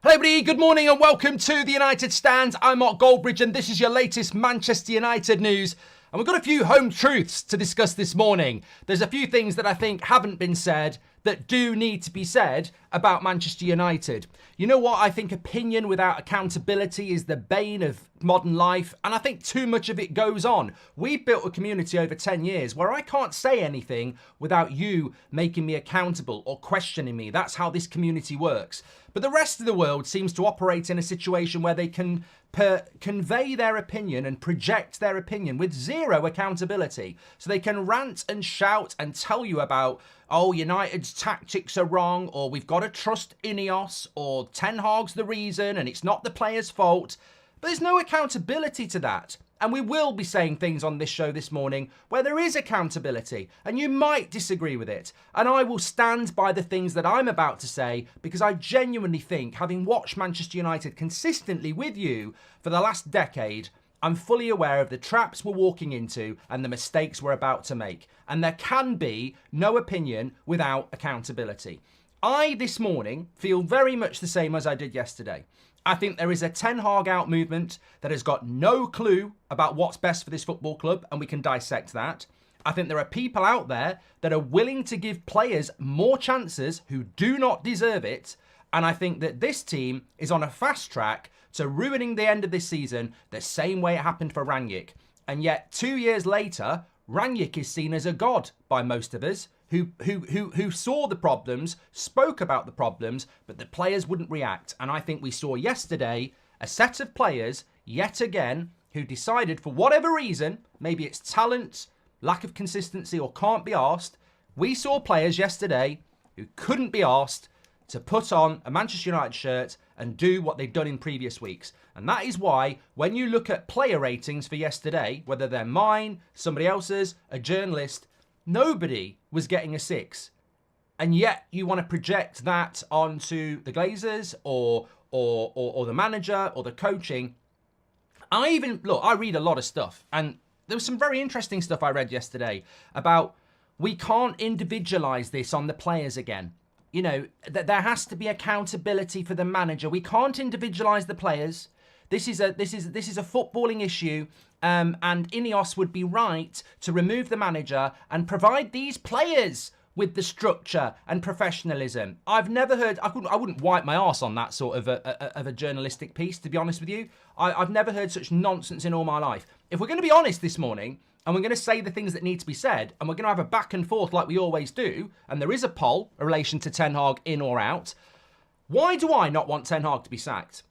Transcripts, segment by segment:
Hello everybody, good morning and welcome to the United Stand. I'm Mark Goldbridge and this is your latest Manchester United news. And we've got a few home truths to discuss this morning. There's a few things that I think haven't been said that do need to be said about Manchester United. You know what? I think opinion without accountability is the bane of modern life, and I think too much of it goes on. We've built a community over 10 years where I can't say anything without you making me accountable or questioning me. That's how this community works. But the rest of the world seems to operate in a situation where they can convey their opinion and project their opinion with zero accountability. So they can rant and shout and tell you about, oh, United's tactics are wrong, or we've got to trust Ineos, or Ten Hag's the reason and it's not the player's fault. But there's no accountability to that. And we will be saying things on this show this morning where there is accountability, and you might disagree with it. And I will stand by the things that I'm about to say because I genuinely think, having watched Manchester United consistently with you for the last decade, I'm fully aware of the traps we're walking into and the mistakes we're about to make. And there can be no opinion without accountability. I, this morning, feel very much the same as I did yesterday. I think there is a Ten Hag out movement that has got no clue about what's best for this football club, and we can dissect that. I think there are people out there that are willing to give players more chances who do not deserve it, and I think that this team is on a fast track to ruining the end of this season the same way it happened for Rangnick. And yet, 2 years later, Rangnick is seen as a god by most of us, who saw the problems, spoke about the problems, but the players wouldn't react. And I think we saw yesterday a set of players, yet again, who decided for whatever reason, maybe it's talent, lack of consistency, or can't be asked. We saw players yesterday who couldn't be asked to put on a Manchester United shirt and do what they've done in previous weeks. And that is why when you look at player ratings for yesterday, whether they're mine, somebody else's, a journalist, nobody was getting a 6. And yet you want to project that onto the Glazers or the manager or the coaching. I read a lot of stuff, and there was some very interesting stuff I read yesterday about we can't individualize this on the players again. You know, there has to be accountability for the manager. We can't individualize the players. This is a footballing issue, and Ineos would be right to remove the manager and provide these players with the structure and professionalism. I've never heard. I wouldn't wipe my arse on that sort of a journalistic piece, to be honest with you. I've never heard such nonsense in all my life. If we're going to be honest this morning, and we're going to say the things that need to be said, and we're going to have a back and forth like we always do, and there is a poll in relation to Ten Hag in or out, why do I not want Ten Hag to be sacked?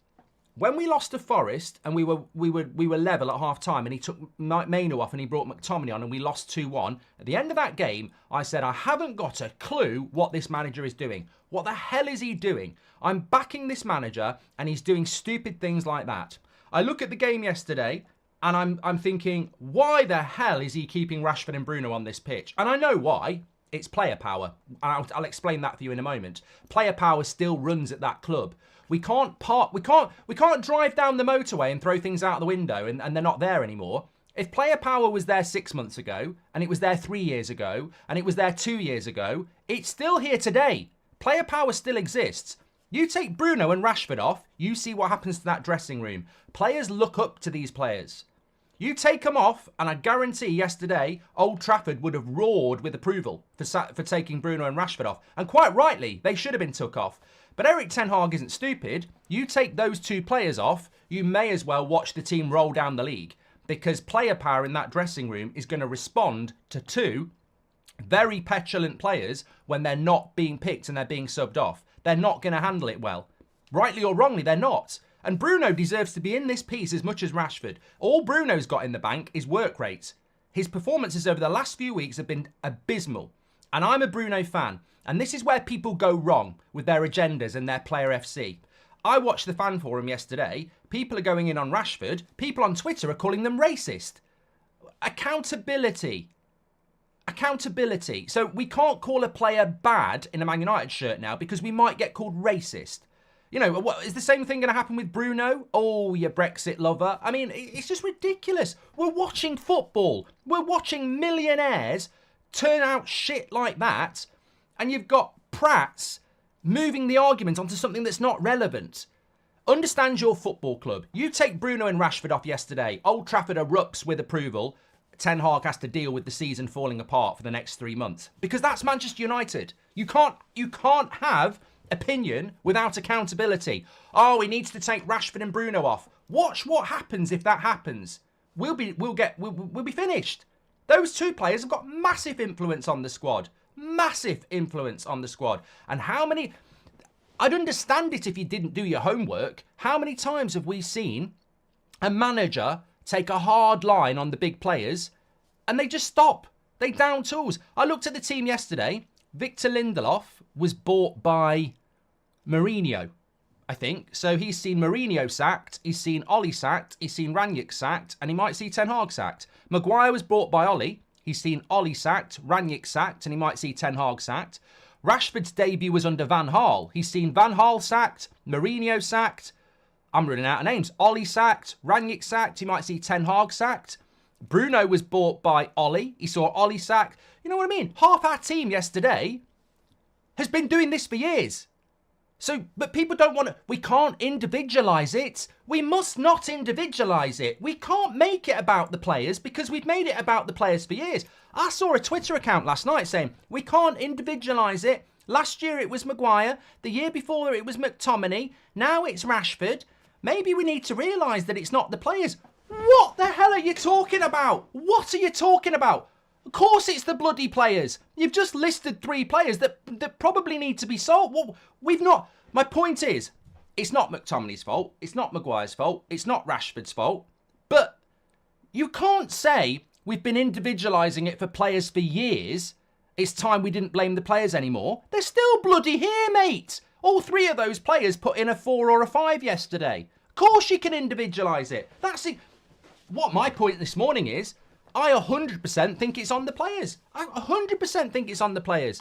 When we lost to Forest and we were level at half time, and he took Mainu off and he brought McTominay on and we lost 2-1, at the end of that game, I said, I haven't got a clue what this manager is doing. What the hell is he doing? I'm backing this manager and he's doing stupid things like that. I look at the game yesterday and I'm thinking, why the hell is he keeping Rashford and Bruno on this pitch? And I know why. It's player power. I'll explain that for you in a moment. Player power still runs at that club. We can't drive down the motorway and throw things out the window and they're not there anymore. If player power was there 6 months ago, and it was there 3 years ago, and it was there 2 years ago, it's still here today. Player power still exists. You take Bruno and Rashford off, you see what happens to that dressing room. Players look up to these players. You take them off, and I guarantee yesterday, Old Trafford would have roared with approval for taking Bruno and Rashford off. And quite rightly, they should have been took off. But Erik Ten Hag isn't stupid. You take those two players off, you may as well watch the team roll down the league. Because player power in that dressing room is going to respond to two very petulant players when they're not being picked and they're being subbed off. They're not going to handle it well. Rightly or wrongly, they're not. And Bruno deserves to be in this piece as much as Rashford. All Bruno's got in the bank is work rate. His performances over the last few weeks have been abysmal. And I'm a Bruno fan. And this is where people go wrong with their agendas and their player FC. I watched the fan forum yesterday. People are going in on Rashford. People on Twitter are calling them racist. Accountability. So we can't call a player bad in a Man United shirt now because we might get called racist. You know, what, is the same thing going to happen with Bruno? Oh, you Brexit lover. I mean, it's just ridiculous. We're watching football. We're watching millionaires turn out shit like that. And you've got prats moving the argument onto something that's not relevant. understand your football club. You take Bruno and Rashford off yesterday. Old Trafford erupts with approval. Ten Hag has to deal with the season falling apart for the next 3 months. Because that's Manchester United. You can't have opinion without accountability. Oh, he needs to take Rashford and Bruno off. Watch what happens if that happens. We'll be finished. Those two players have got massive influence on the squad. Massive influence on the squad. And how many... I'd understand it if you didn't do your homework. How many times have we seen a manager take a hard line on the big players and they just stop? They down tools. I looked at the team yesterday. Victor Lindelof was bought by Mourinho, I think. So he's seen Mourinho sacked, he's seen Ollie sacked, he's seen Rangnick sacked, and he might see Ten Hag sacked. Maguire was bought by Ollie. He's seen Ollie sacked, Rangnick sacked, and he might see Ten Hag sacked. Rashford's debut was under Van Gaal. He's seen Van Gaal sacked, Mourinho sacked. I'm running out of names. Ollie sacked, Rangnick sacked. He might see Ten Hag sacked. Bruno was bought by Ollie. He saw Ollie sacked. You know what I mean? Half our team yesterday has been doing this for years. So, but people don't want to... We can't individualise it. We must not individualise it. We can't make it about the players because we've made it about the players for years. I saw a Twitter account last night saying, we can't individualise it. Last year it was Maguire. The year before it was McTominay. Now it's Rashford. Maybe we need to realise that it's not the players. What the hell are you talking about? What are you talking about? Of course it's the bloody players. You've just listed 3 players that probably need to be sold. Well, we've not... My point is, it's not McTominay's fault. It's not Maguire's fault. It's not Rashford's fault. But you can't say we've been individualising it for players for years. It's time we didn't blame the players anymore. They're still bloody here, mate. All 3 of those players put in a 4 or a 5 yesterday. Of course you can individualise it. That's it. What my point this morning is, I 100% think it's on the players. I 100% think it's on the players.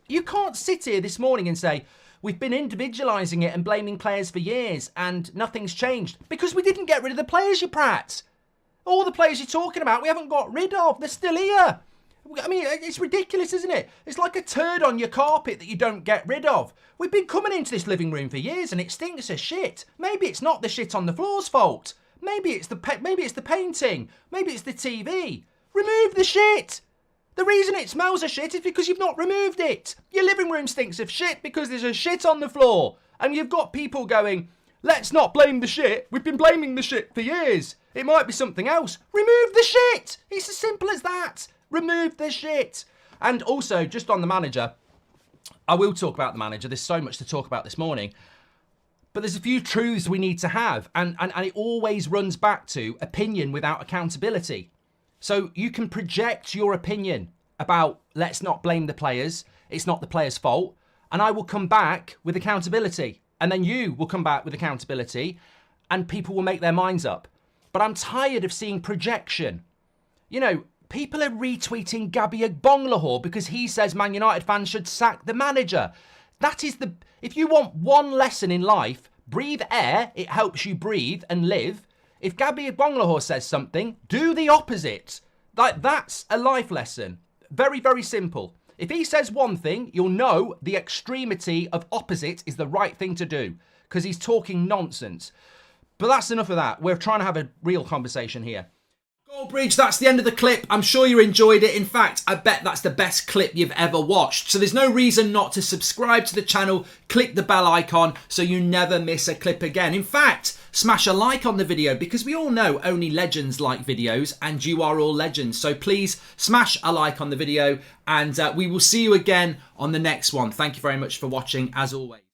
You can't sit here this morning and say, we've been individualising it and blaming players for years and nothing's changed. Because we didn't get rid of the players, you prat. All the players you're talking about, we haven't got rid of. They're still here. I mean, it's ridiculous, isn't it? It's like a turd on your carpet that you don't get rid of. We've been coming into this living room for years and it stinks of shit. Maybe it's not the shit on the floor's fault. Maybe it's the painting. Maybe it's the TV. Remove the shit. The reason it smells of shit is because you've not removed it. Your living room stinks of shit because there's a shit on the floor. And you've got people going, let's not blame the shit. We've been blaming the shit for years. It might be something else. Remove the shit. It's as simple as that. Remove the shit. And also, just on the manager, I will talk about the manager. There's so much to talk about this morning. But there's a few truths we need to have. And it always runs back to opinion without accountability. So you can project your opinion about let's not blame the players. It's not the players' fault. And I will come back with accountability. And then you will come back with accountability. And people will make their minds up. But I'm tired of seeing projection. You know, people are retweeting Gabby Agbonlahor because he says Man United fans should sack the manager. That is the... If you want one lesson in life, breathe air, it helps you breathe and live. If Gabby Agbonlahor says something, do the opposite. Like, that's a life lesson. Very, very simple. If he says one thing, you'll know the extremity of opposite is the right thing to do because he's talking nonsense. But that's enough of that. We're trying to have a real conversation here. Goldbridge, that's the end of the clip. I'm sure you enjoyed it. In fact, I bet that's the best clip you've ever watched. So there's no reason not to subscribe to the channel, click the bell icon so you never miss a clip again. In fact, smash a like on the video because we all know only legends like videos and you are all legends. So please smash a like on the video and we will see you again on the next one. Thank you very much for watching as always.